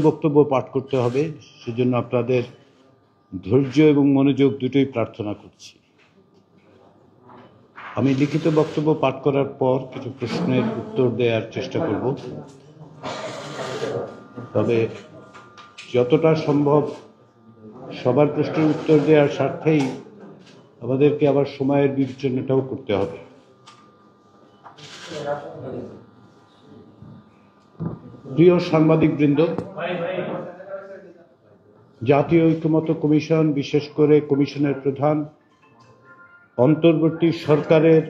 বক্তব্য পাঠ করতে হবে, সেজন্য আপনাদের ধৈর্য এবং মনোযোগ দুটোই প্রার্থনা করছি। আমি লিখিত বক্তব্য পাঠ করার পর কিছু প্রশ্নের উত্তর দেওয়ার চেষ্টা করব, তবে যতটা সম্ভব সবার প্রশ্নের উত্তর দেওয়ার স্বার্থেই আমাদেরকে আবার সময়ের বিবেচনাটাও করতে হবে। প্রিয় সাংবাদিকবৃন্দ, জাতীয় ঐক্যমত্য কমিশন, বিশেষ করে কমিশনের প্রধান, অন্তর্বর্তী সরকারের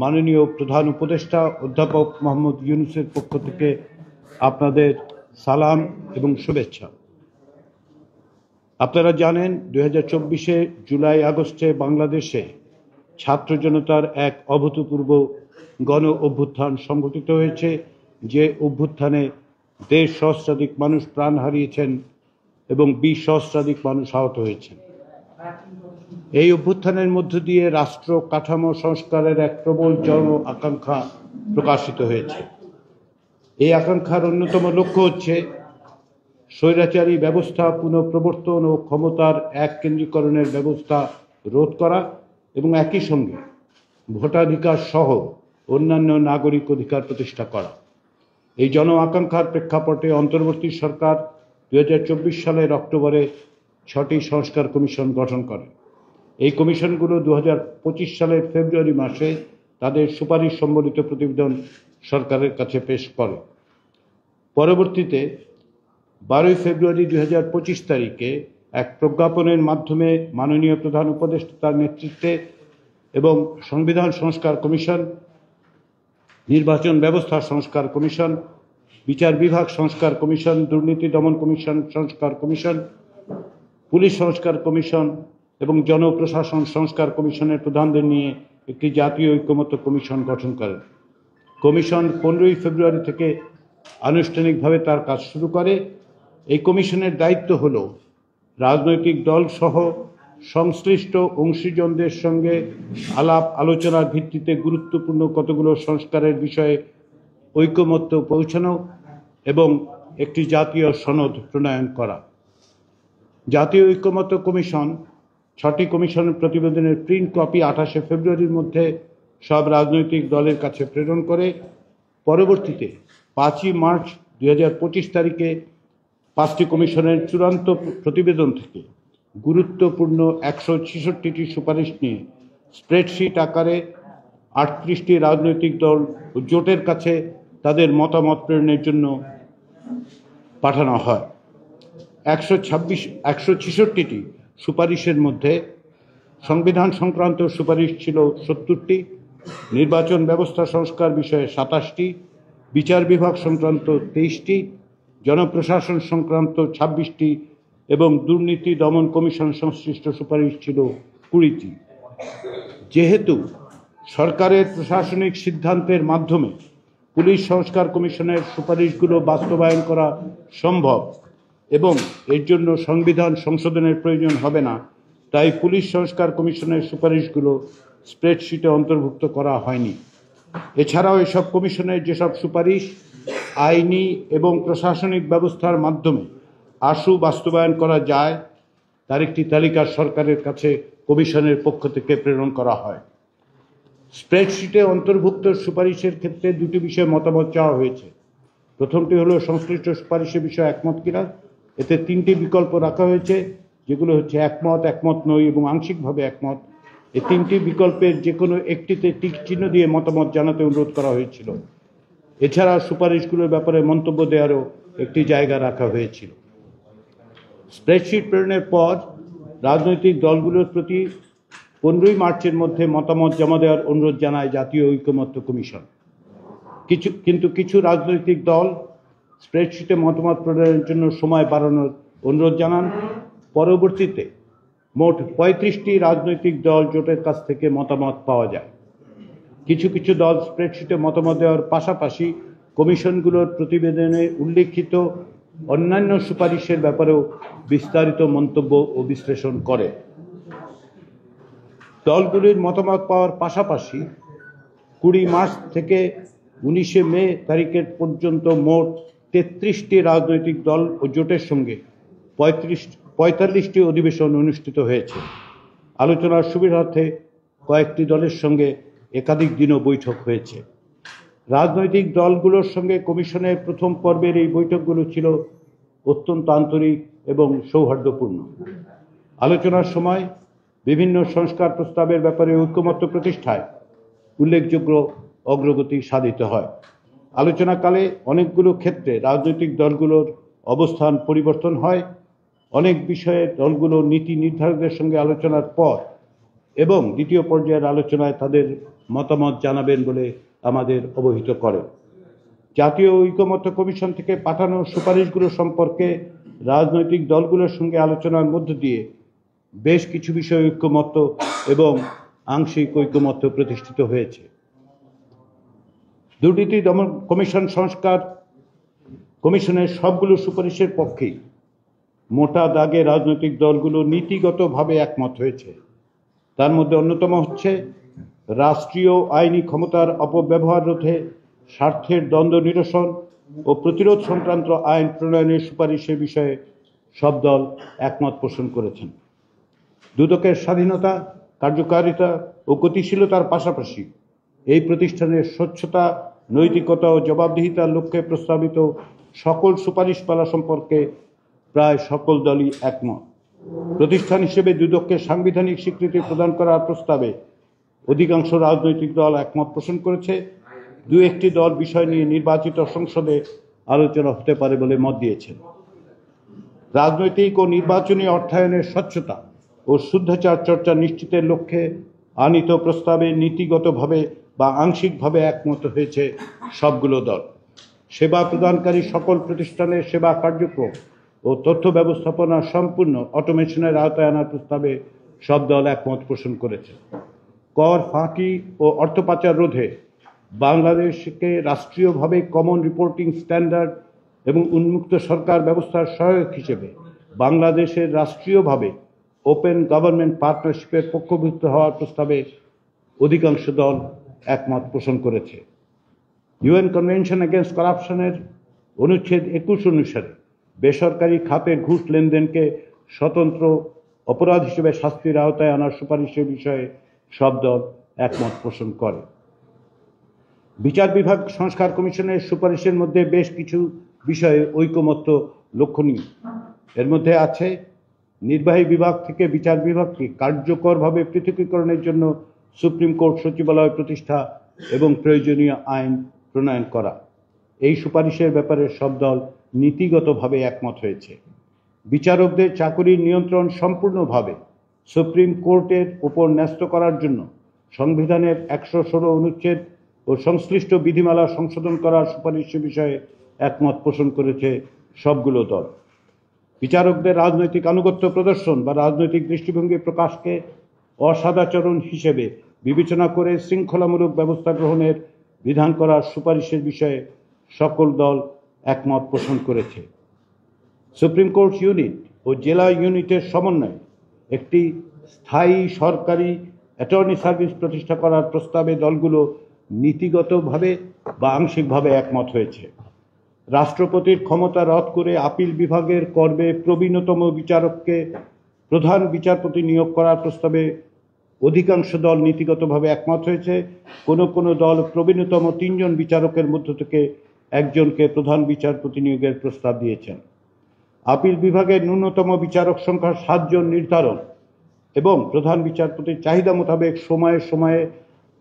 মাননীয় প্রধান উপদেষ্টা অধ্যাপক মোহাম্মদ ইউনূসের পক্ষ থেকে আপনাদের সালাম এবং শুভেচ্ছা। আপনারা জানেন 2024 জুলাই আগস্টে বাংলাদেশে ছাত্র জনতার এক অভূতপূর্ব গণ অভ্যুত্থান সংঘটিত হয়েছে, যে অভ্যুত্থানে 1.5 সহস্রাধিক মানুষ প্রাণ হারিয়েছেন এবং 20 সহস্রাধিক মানুষ আহত হয়েছেন। এই অভ্যুত্থানের মধ্য দিয়ে রাষ্ট্র কাঠামো সংস্কারের এক প্রবল জন আকাঙ্ক্ষা প্রকাশিত হয়েছে। এই আকাঙ্ক্ষার অন্যতম লক্ষ্য হচ্ছে স্বৈরাচারী ব্যবস্থা পুনঃপ্রবর্তন ও ক্ষমতার এককেন্দ্রীকরণের ব্যবস্থা রোধ করা এবং একই সঙ্গে ভোটাধিকার সহ অন্যান্য নাগরিক অধিকার প্রতিষ্ঠা করা। এই জন আকাঙ্ক্ষার প্রেক্ষাপটে অন্তর্বর্তী সরকার 2024 সালের অক্টোবরে 6টি সংস্কার কমিশন গঠন করে। এই কমিশনগুলো 2025 সালের ফেব্রুয়ারি মাসে তাদের সুপারিশ সম্বলিত প্রতিবেদন সরকারের কাছে পেশ করে। পরবর্তীতে 12 ফেব্রুয়ারি 2025 তারিখে এক প্রজ্ঞাপনের মাধ্যমে মাননীয় প্রধান উপদেষ্টা তার নেতৃত্বে এবং সংবিধান সংস্কার কমিশন, নির্বাচন ব্যবস্থা সংস্কার কমিশন, বিচার বিভাগ সংস্কার কমিশন, দুর্নীতি দমন কমিশন সংস্কার কমিশন, পুলিশ সংস্কার কমিশন এবং জনপ্রশাসন সংস্কার কমিশনের প্রধানদের নিয়ে একটি জাতীয় ঐক্যমত্য কমিশন গঠন করেন। কমিশন 15 ফেব্রুয়ারি থেকে আনুষ্ঠানিকভাবে তার কাজ শুরু করে। এই কমিশনের দায়িত্ব হল রাজনৈতিক দল সহ সংশ্লিষ্ট অংশীজনদের সঙ্গে আলাপ আলোচনার ভিত্তিতে গুরুত্বপূর্ণ কতগুলো সংস্কারের বিষয়ে ঐকমত্য পৌঁছানো এবং একটি জাতীয় সনদ প্রণয়ন করা। জাতীয় ঐক্যমত্য কমিশন 6টি কমিশনের প্রতিবেদনের প্রিন্ট কপি 28 ফেব্রুয়ারির মধ্যে সব রাজনৈতিক দলের কাছে প্রেরণ করে। পরবর্তীতে 5 মার্চ 2025 তারিখে 5টি কমিশনের চূড়ান্ত প্রতিবেদন থেকে গুরুত্বপূর্ণ 166টি সুপারিশ নিয়ে স্প্রেডশিট আকারে 38টি রাজনৈতিক দল ও জোটের কাছে তাদের মতামত প্রেরণের জন্য পাঠানো হয়। 166টি সুপারিশের মধ্যে সংবিধান সংক্রান্ত সুপারিশ ছিল 70টি, নির্বাচন ব্যবস্থা সংস্কার বিষয়ে 27টি, বিচার বিভাগ সংক্রান্ত 23টি, জনপ্রশাসন সংক্রান্ত 26টি এবং দুর্নীতি দমন কমিশন সংশ্লিষ্ট সুপারিশ ছিল 20টি। যেহেতু সরকারের প্রশাসনিক সিদ্ধান্তের মাধ্যমে পুলিশ সংস্কার কমিশনের সুপারিশগুলো বাস্তবায়ন করা সম্ভব এবং এর জন্য সংবিধান সংশোধনের প্রয়োজন হবে না, তাই পুলিশ সংস্কার কমিশনের সুপারিশগুলো স্প্রেডশিটে অন্তর্ভুক্ত করা হয়নি। এছাড়াও এসব কমিশনের যেসব সুপারিশ আইনি এবং প্রশাসনিক ব্যবস্থার মাধ্যমে আশু বাস্তবায়ন করা যায় তার একটি তালিকা সরকারের কাছে কমিশনের পক্ষ থেকে প্রেরণ করা হয়। স্প্রেডশিটে অন্তর্ভুক্ত সুপারিশের ক্ষেত্রে দুটি বিষয়ে মতামত চাওয়া হয়েছে। প্রথমটি হলো সংশ্লিষ্ট সুপারিশের বিষয়ে একমত কিনা। এতে 3টি বিকল্প রাখা হয়েছে, যেগুলো হচ্ছে একমত, একমত নই এবং আংশিকভাবে একমত। এই 3টি বিকল্পের যে কোনো একটিতে টিক চিহ্ন দিয়ে মতামত জানাতে অনুরোধ করা হয়েছিল। এছাড়া সুপারিশগুলোর ব্যাপারে মন্তব্য দেওয়ারও একটি জায়গা রাখা হয়েছিল। স্প্রেডশিট প্রেরণের পর রাজনৈতিক দলগুলোর প্রতি 15 মার্চের মধ্যে মতামত জমা দেওয়ার অনুরোধ জানায় জাতীয় ঐক্যমত্য কমিশন। কিন্তু কিছু রাজনৈতিক দল স্প্রেডশিটে মতামত প্রদানের জন্য সময় বাড়ানোর অনুরোধ জানান। পরবর্তীতে মোট 35টি রাজনৈতিক দল জোটের কাছ থেকে মতামত পাওয়া যায়। কিছু কিছু দল স্প্রেডশিটে মতামত দেওয়ার পাশাপাশি কমিশনগুলোর প্রতিবেদনে উল্লেখিত অন্যান্য সুপারিশের ব্যাপারেও বিস্তারিত মন্তব্য ও বিশ্লেষণ করে। দলগুলির মতামত পাওয়ার পাশাপাশি 20 মার্চ থেকে 19 মে তারিখের পর্যন্ত মোট 33টি রাজনৈতিক দল ও জোটের সঙ্গে 45টি অধিবেশন অনুষ্ঠিত হয়েছে। আলোচনার সুবিধার্থে কয়েকটি দলের সঙ্গে একাধিক দিনও বৈঠক হয়েছে। রাজনৈতিক দলগুলোর সঙ্গে কমিশনের প্রথম পর্বের এই বৈঠকগুলো ছিল অত্যন্ত আন্তরিক এবং সৌহার্দ্যপূর্ণ। আলোচনার সময় বিভিন্ন সংস্কার প্রস্তাবের ব্যাপারে ঐকমত্য প্রতিষ্ঠায় উল্লেখযোগ্য অগ্রগতি সাধিত হয়। আলোচনাকালে অনেকগুলো ক্ষেত্রে রাজনৈতিক দলগুলোর অবস্থান পরিবর্তন হয়। অনেক বিষয়ে দলগুলো নীতি নির্ধারকদের সঙ্গে আলোচনার পর এবং দ্বিতীয় পর্যায়ের আলোচনায় তাদের মতামত জানাবেন বলে আমাদের অবহিত করেন। জাতীয় ঐকমত্য কমিশন থেকে পাঠানো সুপারিশগুলো সম্পর্কে রাজনৈতিক দলগুলোর সঙ্গে আলোচনার মধ্য দিয়ে বেশ কিছু বিষয়ে ঐকমত্য এবং আংশিক ঐকমত্য প্রতিষ্ঠিত হয়েছে। দুর্নীতি দমন কমিশন সংস্কার কমিশনের সবগুলো সুপারিশের পক্ষেই মোটা দাগে রাজনৈতিক দলগুলো নীতিগতভাবে একমত হয়েছে। তার মধ্যে অন্যতম হচ্ছে রাষ্ট্রীয় আইনি ক্ষমতার অপব্যবহার রোধে স্বার্থের দ্বন্দ্ব নিরসন ও প্রতিরোধ সংক্রান্ত আইন প্রণয়নের সুপারিশের বিষয়ে সব দল একমত পোষণ করেছেন। দুদকের স্বাধীনতা, কার্যকারিতা ও গতিশীলতার পাশাপাশি এই প্রতিষ্ঠানের স্বচ্ছতা, নৈতিকতা ও জবাবদিহিতার লক্ষ্যে প্রস্তাবিত সকল সুপারিশমালা সম্পর্কে প্রায় সকল দলই একমত। প্রতিষ্ঠান হিসেবে দুদককে সাংবিধানিক স্বীকৃতি প্রদান করার প্রস্তাবে অধিকাংশ রাজনৈতিক দল একমত পোষণ করেছে। দু একটি দল বিষয় নিয়ে নির্বাচিত সংসদে আলোচনা হতে পারে বলে মত দিয়েছেন। রাজনৈতিক ও নির্বাচনী অর্থায়নের স্বচ্ছতা ও শুদ্ধাচার চর্চা নিশ্চিতের লক্ষ্যে আনিত প্রস্তাবে নীতিগতভাবে বা আংশিকভাবে একমত হয়েছে সবগুলো দল। সেবা প্রদানকারী সকল প্রতিষ্ঠানের সেবা কার্যক্রম ও তথ্য ব্যবস্থাপনা সম্পূর্ণ অটোমেশনের আওতায় আনার প্রস্তাবে সব দল একমত পোষণ করেছে। কর ফাঁকি ও অর্থ পাচার রোধে বাংলাদেশকে রাষ্ট্রীয়ভাবে কমন রিপোর্টিং স্ট্যান্ডার্ড এবং উন্মুক্ত সরকার ব্যবস্থার সহায়ক হিসেবে বাংলাদেশের রাষ্ট্রীয়ভাবে ওপেন গভর্নমেন্ট পার্টনারশিপের পক্ষভুক্ত হওয়ার প্রস্তাবে অধিকাংশ দল একমত পোষণ করেছে। ইউএন কনভেনশন এগেইনস্ট করাপশনের অনুচ্ছেদ 21 অনুসারে বেসরকারি খাতে ঘুষ লেনদেনকে স্বতন্ত্র অপরাধ হিসেবে শাস্তির আওতায় আনার সুপারিশের বিষয়ে সব দল একমত পোষণ করে। বিচার বিভাগ সংস্কার কমিশনের সুপারিশের মধ্যে বেশ কিছু বিষয়ে ঐকমত্য লক্ষণীয়। এর মধ্যে আছে নির্বাহী বিভাগ থেকে বিচার বিভাগকে কার্যকরভাবে পৃথকীকরণের জন্য সুপ্রিম কোর্ট সচিবালয় প্রতিষ্ঠা এবং প্রয়োজনীয় আইন প্রণয়ন করা। এই সুপারিশের ব্যাপারে সব দল নীতিগতভাবে একমত হয়েছে। বিচারকদের চাকুরির নিয়ন্ত্রণ সম্পূর্ণভাবে সুপ্রিম কোর্টের উপর ন্যস্ত করার জন্য সংবিধানের 116 অনুচ্ছেদ ও সংশ্লিষ্ট বিধিমালা সংশোধন করার সুপারিশের বিষয়ে একমত পোষণ করেছে সবগুলো দল। বিচারকদের রাজনৈতিক আনুগত্য প্রদর্শন বা রাজনৈতিক দৃষ্টিভঙ্গি প্রকাশকে অসদাচরণ হিসেবে বিবেচনা করে শৃঙ্খলামূলক ব্যবস্থা গ্রহণের বিধান করার সুপারিশের বিষয়ে সকল দল একমত পোষণ করেছে। সুপ্রিম কোর্ট ইউনিট ও জেলা ইউনিটের সমন্বয়ে একটি স্থায়ী সরকারি অ্যাটর্নি সার্ভিস প্রতিষ্ঠা করার প্রস্তাবে দলগুলো নীতিগতভাবে বা আংশিকভাবে একমত হয়েছে। রাষ্ট্রপতির ক্ষমতা রদ করে আপিল বিভাগের কর্মে প্রবীণতম বিচারককে প্রধান বিচারপতি নিয়োগ করার প্রস্তাবে অধিকাংশ দল নীতিগতভাবে একমত হয়েছে। কোনো দল প্রবীণতম 3 জন বিচারকের মধ্য থেকে একজনকে প্রধান বিচারপতি নিয়োগের প্রস্তাব দিয়েছেন। আপিল বিভাগের ন্যূনতম বিচারক সংখ্যা 7 জন নির্ধারণ এবং প্রধান বিচারপতির চাহিদা মোতাবেক সময়ে সময়ে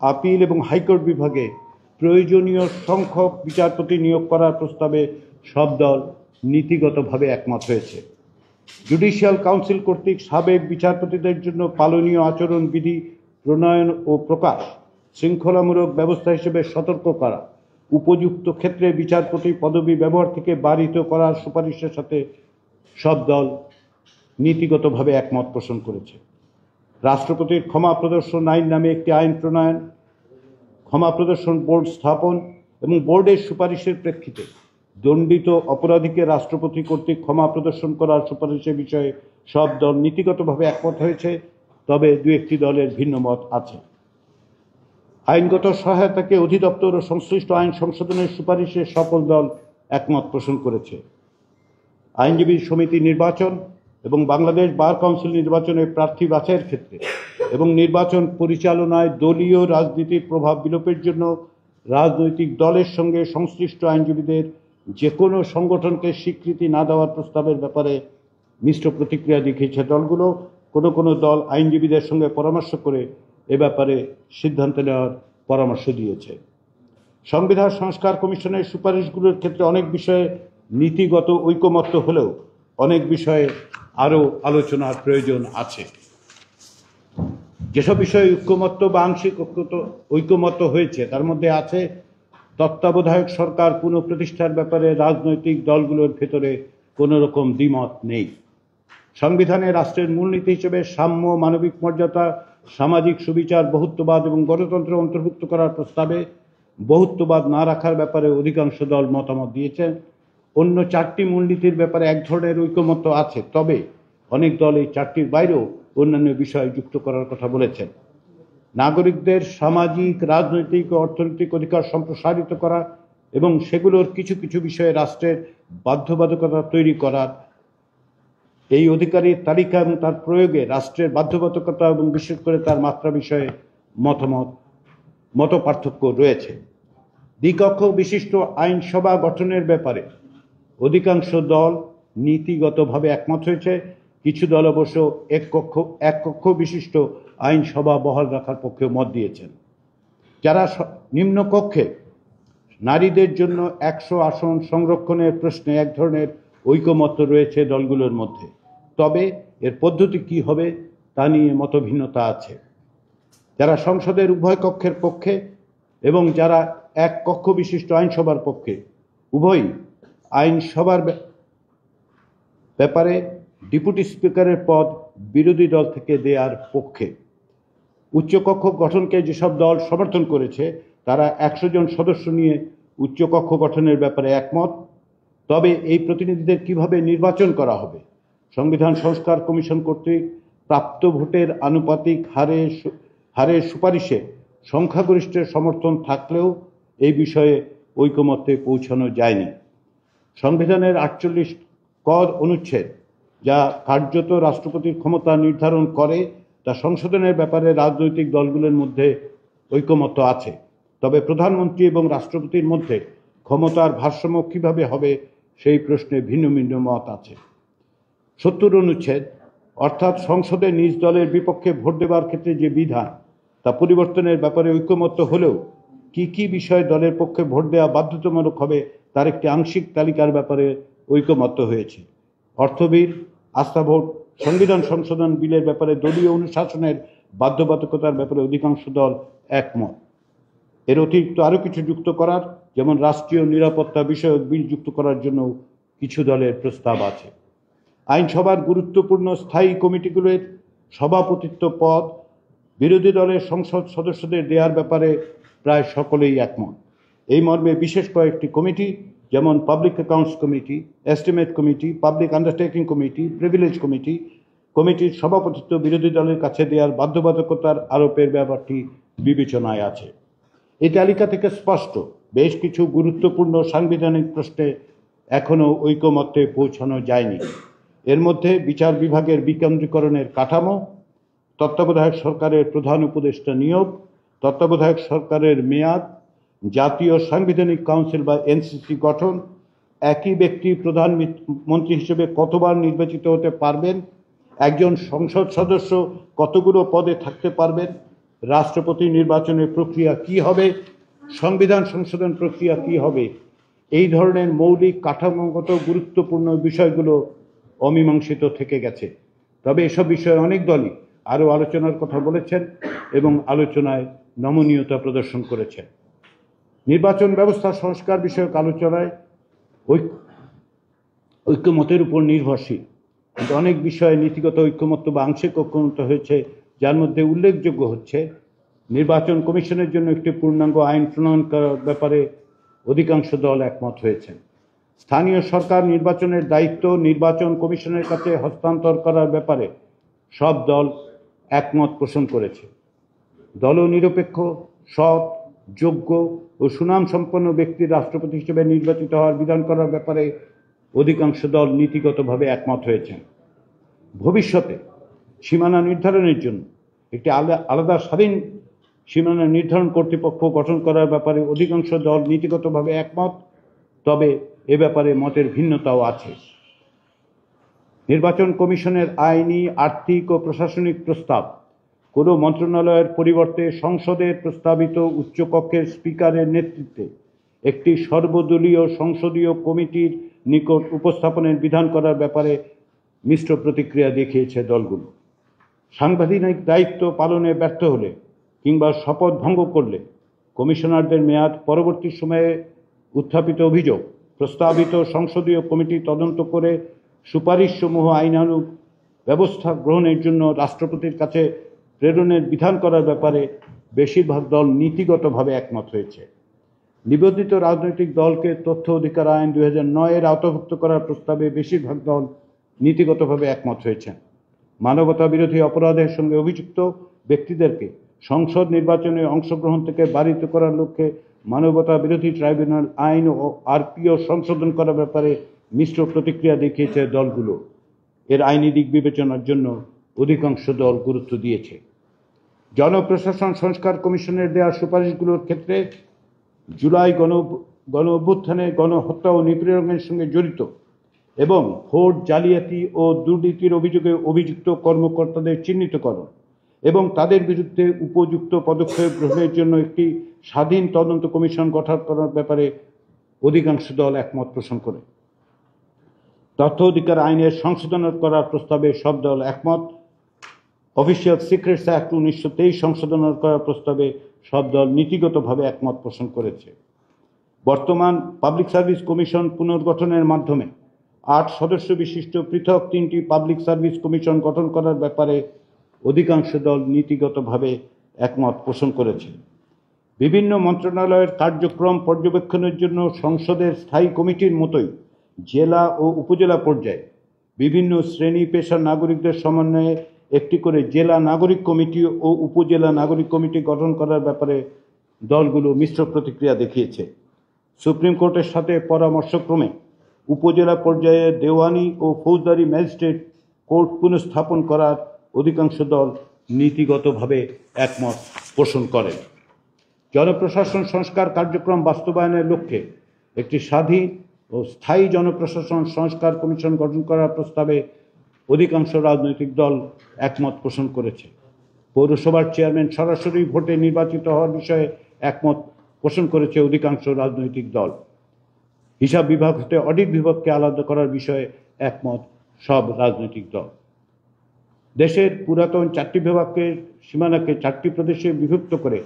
আপিল এবং হাইকোর্ট বিভাগে প্রয়োজনীয় সংখ্যক বিচারপতি নিয়োগ করার প্রস্তাবে সব দল নীতিগতভাবে একমত হয়েছে। জুডিশিয়াল কাউন্সিল কর্তৃক সাবেক বিচারপতিদের জন্য পালনীয় আচরণ বিধি প্রণয়ন ও প্রকাশ, শৃঙ্খলামূলক ব্যবস্থা হিসেবে সতর্ক করা, উপযুক্ত ক্ষেত্রে বিচারপতি পদবি ব্যবহার থেকে বারিত করার সুপারিশের সাথে সব দল নীতিগতভাবে একমত পোষণ করেছে। রাষ্ট্রপতির ক্ষমা প্রদর্শন আইন নামে একটি আইন প্রণয়ন, ক্ষমা প্রদর্শন বোর্ড স্থাপন এবং বোর্ডের সুপারিশের প্রেক্ষিতে দণ্ডিত অপরাধীকে রাষ্ট্রপতি কর্তৃক ক্ষমা প্রদর্শন করার সুপারিশের বিষয়ে সব দল নীতিগতভাবে একমত হয়েছে, তবে 2-1টি দলের ভিন্ন মত আছে। আইনগত সহায়তাকে অধিদপ্তর ও সংশ্লিষ্ট আইন সংশোধনের সুপারিশে সকল দল একমত পোষণ করেছে। আইনজীবী সমিতি নির্বাচন এবং বাংলাদেশ বার কাউন্সিল নির্বাচনে প্রার্থী বাছাইয়ের ক্ষেত্রে এবং নির্বাচন পরিচালনায় দলীয় রাজনীতির প্রভাব বিলোপের জন্য রাজনৈতিক দলের সঙ্গে সংশ্লিষ্ট আইনজীবীদের যে কোনো সংগঠনকে স্বীকৃতি না দেওয়ার প্রস্তাবের ব্যাপারে মিশ্র প্রতিক্রিয়া দেখিয়েছে দলগুলো। কোনো কোনো দল আইনজীবীদের সঙ্গে পরামর্শ করে এ ব্যাপারে সিদ্ধান্ত নেওয়ার পরামর্শ দিয়েছে। সংবিধান সংস্কার কমিশনের সুপারিশগুলোর ক্ষেত্রে অনেক বিষয়ে নীতিগত ঐকমত্য হলেও অনেক বিষয়ে আরও আলোচনার প্রয়োজন আছে। যেসব বিষয়ে ঐকমত্য বা আংশিক ঐকমত্য হয়েছে তার মধ্যে আছে তত্ত্বাবধায়ক সরকার পুনঃপ্রতিষ্ঠার ব্যাপারে রাজনৈতিক দলগুলোর ভেতরে কোনো রকম দ্বিমত নেই। সংবিধানে রাষ্ট্রের মূলনীতি হিসেবে সাম্য, মানবিক মর্যাদা, সামাজিক সুবিচার, বহুত্ববাদ এবং গণতন্ত্র অন্তর্ভুক্ত করার প্রস্তাবে বহুত্ববাদ না রাখার ব্যাপারে অধিকাংশ দল মতামত দিয়েছেন। অন্য চারটি মূলনীতির ব্যাপারে এক ধরনের ঐকমত্য আছে, তবে অনেক দল এই চারটির বাইরেও অন্যান্য বিষয় যুক্ত করার কথা বলেছেন। নাগরিকদের সামাজিক, রাজনৈতিক ও অর্থনৈতিক অধিকার সম্প্রসারিত করা এবং সেগুলোর কিছু কিছু বিষয়ে রাষ্ট্রের বাধ্যবাধকতা তৈরি করার, এই অধিকারের তালিকা এবং তার প্রয়োগে রাষ্ট্রের বাধ্যবাধকতা এবং বিশেষ করে তার মাত্রা বিষয়ে মত পার্থক্য রয়েছে। দ্বিকক্ষ বিশিষ্ট আইনসভা গঠনের ব্যাপারে অধিকাংশ দল নীতিগতভাবে একমত হয়েছে। কিছু দল অবশ্য এক কক্ষ বিশিষ্ট আইনসভা বহাল রাখার পক্ষে মত দিয়েছেন। যারা নিম্ন কক্ষে নারীদের জন্য 100 আসন সংরক্ষণের প্রশ্নে এক ধরনের ঐকমত্য রয়েছে দলগুলোর মধ্যে, তবে এর পদ্ধতি কি হবে তা নিয়ে মতভিন্নতা আছে। যারা সংসদের উভয় কক্ষের পক্ষে এবং যারা এক কক্ষ বিশিষ্ট আইনসভার পক্ষে, উভয়ই আইনসভার ব্যাপারে ডেপুটি স্পিকারের পদ বিরোধী দল থেকে দেওয়ার পক্ষে। উচ্চকক্ষ গঠনকে যেসব দল সমর্থন করেছে তারা 100 জন সদস্য নিয়ে উচ্চকক্ষ গঠনের ব্যাপারে একমত। তবে এই প্রতিনিধিদের কিভাবে নির্বাচন করা হবে, সংবিধান সংস্কার কমিশন কর্তৃক প্রাপ্ত ভোটের আনুপাতিক হারের সুপারিশে সংখ্যাগরিষ্ঠের সমর্থন থাকলেও এই বিষয়ে ঐকমত্যে পৌঁছানো যায়নি। সংবিধানের 48 ক অনুচ্ছেদ, যা কার্যত রাষ্ট্রপতির ক্ষমতা নির্ধারণ করে, তা সংশোধনের ব্যাপারে রাজনৈতিক দলগুলোর মধ্যে ঐকমত্য আছে। তবে প্রধানমন্ত্রী এবং রাষ্ট্রপতির মধ্যে ক্ষমতার ভারসাম্য কিভাবে হবে সেই প্রশ্নে ভিন্ন ভিন্ন মত আছে। 70 অনুচ্ছেদ, অর্থাৎ সংসদে নিজ দলের বিপক্ষে ভোট দেওয়ার ক্ষেত্রে যে বিধান, তা পরিবর্তনের ব্যাপারে ঐকমত্য হলেও কি কি বিষয়ে দলের পক্ষে ভোট দেওয়া বাধ্যতামূলক হবে তার একটি আংশিক তালিকার ব্যাপারে ঐকমত্য হয়েছে। অর্থবিল, আস্থা ভোট, সংবিধান সংশোধন বিলের ব্যাপারে দলীয় অনুশাসনের বাধ্যবাধকতার ব্যাপারে অধিকাংশ দল একমত। এর অতিরিক্ত আরও কিছু যুক্ত করার, যেমন রাষ্ট্রীয় নিরাপত্তা বিষয়ক বিল যুক্ত করার জন্য কিছু দলের প্রস্তাব আছে। আইনসভার গুরুত্বপূর্ণ স্থায়ী কমিটিগুলোর সভাপতিত্ব পদ বিরোধী দলের সংসদ সদস্যদের দেওয়ার ব্যাপারে প্রায় সকলেই একমত। এই মর্মে বিশেষ কয়েকটি কমিটি, যেমন public accounts committee, estimate committee, public undertaking committee, privilege কমিটির সভাপতিত্ব বিরোধী দলের কাছে দেওয়ার বাধ্যবাধকতার আরোপের ব্যাপারটি বিবেচনায় আছে। এই তালিকা থেকে স্পষ্ট বেশ কিছু গুরুত্বপূর্ণ সাংবিধানিক প্রশ্নে এখনও ঐকমত্যে পৌঁছানো যায়নি। এর মধ্যে বিচার বিভাগের বিকেন্দ্রীকরণের কাঠামো, তত্ত্বাবধায়ক সরকারের প্রধান উপদেষ্টা নিয়োগ, তত্ত্বাবধায়ক সরকারের মেয়াদ, জাতীয় সাংবিধানিক কাউন্সিল বা এনসিসি গঠন, একই ব্যক্তি প্রধানমন্ত্রী হিসেবে কতবার নির্বাচিত হতে পারবেন, একজন সংসদ সদস্য কতগুলো পদে থাকতে পারবেন, রাষ্ট্রপতি নির্বাচনের প্রক্রিয়া কি হবে, সংবিধান সংশোধন প্রক্রিয়া কি হবে, এই ধরনের মৌলিক কাঠামোগত গুরুত্বপূর্ণ বিষয়গুলো অমীমাংসিত থেকে গেছে। তবে এসব বিষয়ে অনেক দলই আরও আলোচনার কথা বলেছেন এবং আলোচনায় নমনীয়তা প্রদর্শন করেছেন। নির্বাচন ব্যবস্থা সংস্কার বিষয়ক আলোচনায় ঐক্যমতের উপর নির্ভরশীল, কিন্তু অনেক বিষয়ে নীতিগত ঐক্যমত্য বা আংশিক ঐক্যমত্য হয়েছে, যার মধ্যে উল্লেখযোগ্য হচ্ছে নির্বাচন কমিশনের জন্য একটি পূর্ণাঙ্গ আইন প্রণয়ন করার ব্যাপারে অধিকাংশ দল একমত হয়েছেন। স্থানীয় সরকার নির্বাচনের দায়িত্ব নির্বাচন কমিশনের কাছে হস্তান্তর করার ব্যাপারে সব দল একমত পোষণ করেছে। দলনিরপেক্ষ, সৎ, যোগ্য ও সুনাম সম্পন্ন ব্যক্তির রাষ্ট্রপতি হিসেবে নির্বাচিত হওয়ার বিধান করার ব্যাপারে অধিকাংশ দল নীতিগতভাবে একমত হয়েছেন। ভবিষ্যতে সীমানা নির্ধারণের জন্য একটি আলাদা স্বাধীন সীমানা নির্ধারণ কর্তৃপক্ষ গঠন করার ব্যাপারে অধিকাংশ দল নীতিগতভাবে একমত, তবে এ ব্যাপারে মতের ভিন্নতাও আছে। নির্বাচন কমিশনের আইনি, আর্থিক ও প্রশাসনিক প্রস্তাব কোনো মন্ত্রণালয়ের পরিবর্তে সংসদের প্রস্তাবিত উচ্চকক্ষের স্পিকারের নেতৃত্বে একটি সর্বদলীয় সংসদীয় কমিটির নিকট উপস্থাপনের বিধান করার ব্যাপারে মিশ্র প্রতিক্রিয়া দেখিয়েছে দলগুলো। সাংবিধানিক দায়িত্ব পালনে ব্যর্থ হলে কিংবা শপথ ভঙ্গ করলে কমিশনারদের মেয়াদ পরবর্তী সময়ে উত্থাপিত অভিযোগ প্রস্তাবিত সংসদীয় কমিটি তদন্ত করে সুপারিশসমূহ আইনানুগ ব্যবস্থা গ্রহণের জন্য রাষ্ট্রপতির কাছে প্রেরণের বিধান করার ব্যাপারে বেশিরভাগ দল নীতিগতভাবে একমত হয়েছে। নিবন্ধিত রাজনৈতিক দলকে তথ্য অধিকার আইন 2009-এর আওতাভুক্ত করার প্রস্তাবে বেশিরভাগ দল নীতিগতভাবে একমত হয়েছেন। মানবতা বিরোধী অপরাধের সঙ্গে অভিযুক্ত ব্যক্তিদেরকে সংসদ নির্বাচনে অংশগ্রহণ থেকে বারিত করার লক্ষ্যে মানবতা বিরোধী ট্রাইব্যুনাল আইন ও আরপিও সংশোধন করার ব্যাপারে মিশ্র প্রতিক্রিয়া দেখিয়েছে দলগুলো। এর আইনি দিক বিবেচনার জন্য অধিকাংশ দল গুরুত্ব দিয়েছে। জনপ্রশাসন সংস্কার কমিশনের দেওয়া সুপারিশগুলোর ক্ষেত্রে জুলাই গণ অভ্যুত্থানে গণহত্যা ও নিপীড়নের সঙ্গে জড়িত এবং ভোট জালিয়াতি ও দুর্নীতির অভিযোগে অভিযুক্ত কর্মকর্তাদের চিহ্নিতকরণ এবং তাদের বিরুদ্ধে উপযুক্ত পদক্ষেপ গ্রহণের জন্য একটি স্বাধীন তদন্ত কমিশন গঠন করার ব্যাপারে অধিকাংশ দল একমত পোষণ করে। তথ্য অধিকার আইনের সংশোধন করার প্রস্তাবে সব দল একমত। অফিসিয়াল সিক্রেটস অ্যাক্ট 1923 সংশোধন করার প্রস্তাবে সব দল নীতিগতভাবে একমত পোষণ করেছে। বর্তমান পাবলিক সার্ভিস কমিশন পুনর্গঠনের মাধ্যমে 8 সদস্য বিশিষ্ট পৃথক 3টি পাবলিক সার্ভিস কমিশন গঠন করার ব্যাপারে অধিকাংশ দল নীতিগতভাবে একমত পোষণ করেছে। বিভিন্ন মন্ত্রণালয়ের কার্যক্রম পর্যবেক্ষণের জন্য সংসদের স্থায়ী কমিটির মতোই জেলা ও উপজেলা পর্যায়ে বিভিন্ন শ্রেণী পেশার নাগরিকদের সমন্বয়ে একটি করে জেলা নাগরিক কমিটি ও উপজেলা নাগরিক কমিটি গঠন করার ব্যাপারে দলগুলো মিশ্র প্রতিক্রিয়া দেখিয়েছে। সুপ্রিম কোর্টের সাথে পরামর্শক্রমে উপজেলা পর্যায়ে দেওয়ানি ও ফৌজদারি ম্যাজিস্ট্রেট কোর্ট পুনঃস্থাপন করার অধিকাংশ দল নীতিগতভাবে একমত পোষণ করেন। জনপ্রশাসন সংস্কার কার্যক্রম বাস্তবায়নের লক্ষ্যে একটি স্বাধীন ও স্থায়ী জনপ্রশাসন সংস্কার কমিশন গঠন করার প্রস্তাবে অধিকাংশ রাজনৈতিক দল একমত পোষণ করেছে। পৌরসভার চেয়ারম্যান সরাসরি ভোটে নির্বাচিত হওয়ার বিষয়ে একমত পোষণ করেছে অধিকাংশ রাজনৈতিক দল। হিসাব বিভাগ হতে অডিট বিভাগকে আলাদা করার বিষয়ে একমত সব রাজনৈতিক দল। দেশের পুরাতন 4টি বিভাগকে সীমানাকে 4টি প্রদেশে বিভক্ত করে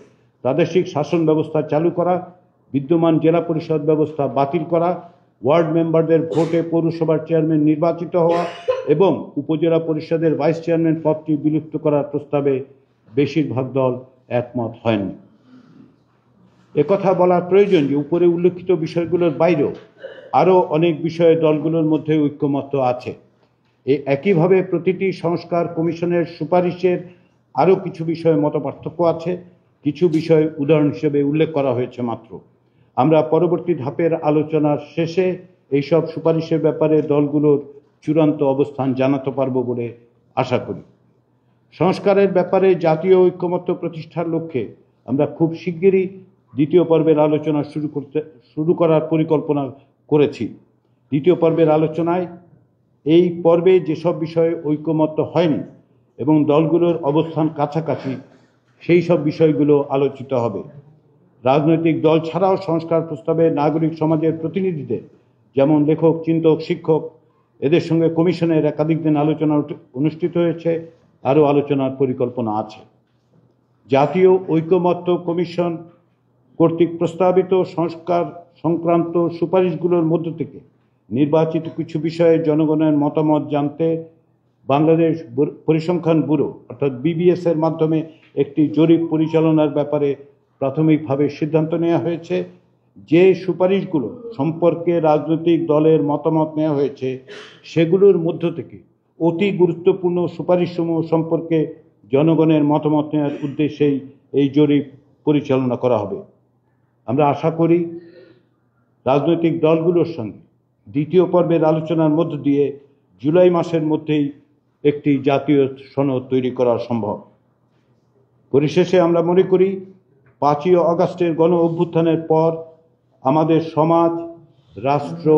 প্রাদেশিক শাসন ব্যবস্থা চালু করা, বিদ্যমান জেলা পরিষদ ব্যবস্থা বাতিল করা, ওয়ার্ড মেম্বারদের ভোটে পৌরসভার চেয়ারম্যান নির্বাচিত হওয়া এবং উপজেলা পরিষদের ভাইস চেয়ারম্যান পদটি বিলুপ্ত করার প্রস্তাবে বেশিরভাগ দল একমত হয়নি। একথা বলার প্রয়োজন যে উপরে উল্লেখিত বিষয়গুলোর বাইরেও আরও অনেক বিষয়ে দলগুলোর মধ্যে ঐক্যমত্য আছে। একইভাবে প্রতিটি সংস্কার কমিশনের সুপারিশের আরও কিছু বিষয়ে মতপার্থক্য আছে। কিছু বিষয় উদাহরণ হিসেবে উল্লেখ করা হয়েছে মাত্র। আমরা পরবর্তী ধাপের আলোচনার শেষে এইসব সুপারিশের ব্যাপারে দলগুলোর চূড়ান্ত অবস্থান জানাতে পারব বলে আশা করি। সংস্কারের ব্যাপারে জাতীয় ঐক্যমত্য প্রতিষ্ঠার লক্ষ্যে আমরা খুব শিগগিরই দ্বিতীয় পর্বের আলোচনা শুরু করার পরিকল্পনা করেছি। দ্বিতীয় পর্বের আলোচনায় এই পর্বে যেসব বিষয়ে ঐক্যমত্য হয়নি এবং দলগুলোর অবস্থান কাছাকাছি সেই সব বিষয়গুলো আলোচিত হবে। রাজনৈতিক দল ছাড়াও সংস্কার প্রস্তাবে নাগরিক সমাজের প্রতিনিধিদের যেমন লেখক, চিন্তক, শিক্ষক এদের সঙ্গে কমিশনের একাধিক দিন আলোচনা অনুষ্ঠিত হয়েছে। আরও আলোচনার পরিকল্পনা আছে। জাতীয় ঐক্যমত্য কমিশন কর্তৃক প্রস্তাবিত সংস্কার সংক্রান্ত সুপারিশগুলোর মধ্য থেকে নির্বাচিত কিছু বিষয়ে জনগণের মতামত জানতে বাংলাদেশ পরিসংখ্যান ব্যুরো অর্থাৎ বিবিএস এর মাধ্যমে একটি জরিপ পরিচালনার ব্যাপারে প্রাথমিকভাবে সিদ্ধান্ত নেওয়া হয়েছে। যে সুপারিশগুলো সম্পর্কে রাজনৈতিক দলের মতামত নেওয়া হয়েছে সেগুলোর মধ্য থেকে অতি গুরুত্বপূর্ণ সুপারিশসমূহ সম্পর্কে জনগণের মতামত নেওয়ার উদ্দেশ্যেই এই জরিপ পরিচালনা করা হবে। আমরা আশা করি রাজনৈতিক দলগুলোর সঙ্গে দ্বিতীয় পর্বের আলোচনার মধ্য দিয়ে জুলাই মাসের মধ্যেই একটি জাতীয় সনদ তৈরি করা সম্ভব। পরিশেষে আমরা মনে করি 5ই আগস্টের গণ অভ্যুত্থানের পর আমাদের সমাজ, রাষ্ট্র,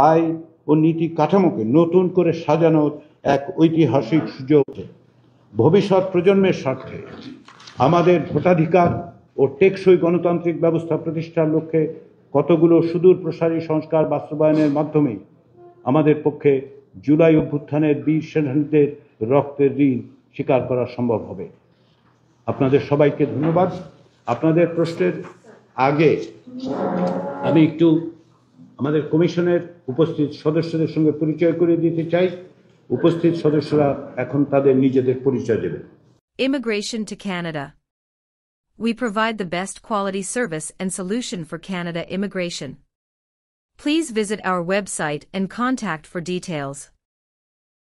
আইন ও নীতি কাঠামোকে নতুন করে সাজানোর এক ঐতিহাসিক সুযোগ। ভবিষ্যৎ প্রজন্মের স্বার্থে আমাদের ভোটাধিকার ও টেকসই গণতান্ত্রিক ব্যবস্থা প্রতিষ্ঠার লক্ষ্যে কতগুলো সুদূর প্রসারী সংস্কার বাস্তবায়নের মাধ্যমে আমাদের পক্ষে জুলাই অভ্যুত্থানের বীর সেনানীদের রক্তের ঋণ স্বীকার করা সম্ভব হবে। আপনাদের সবাইকে ধন্যবাদ। আপনাদের প্রশ্নের আগে আমি একটু আমাদের কমিশনের উপস্থিত সদস্যদের সঙ্গে পরিচয় করিয়ে দিতে চাই। উপস্থিত সদস্যরা এখন তাদের নিজেদের পরিচয় দেবেন। Immigration to Canada. We provide the best quality service and solution for Canada immigration. Please visit our website and contact for details.